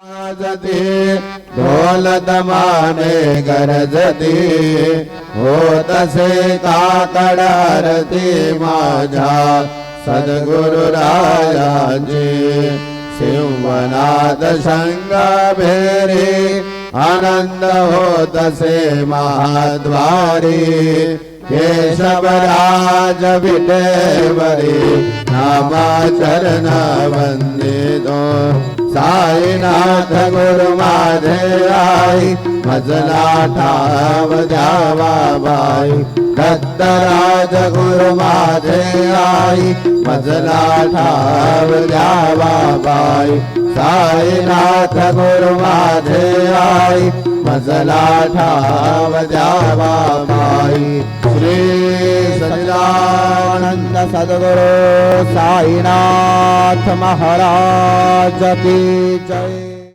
वाजते ढोल दमाने गरजते होत से काकड आरती माझ्या सद्गुरु रायाची सिंहनाद शंग भेरी आनंद होत से महाद्वारी केशवराज विटेवरी नामा चरण वंदितो साईनाथ गुरु माझे आई मजला ठाव द्यावा बाई दत्तराज गुरु माझे आई मजला ठाव द्यावा बाई साईनाथ गुरु माझे आई मजला ठाव द्यावा बाई श्री सच्चिदानंद सद्गुरु साईनाथ महाराज की जय।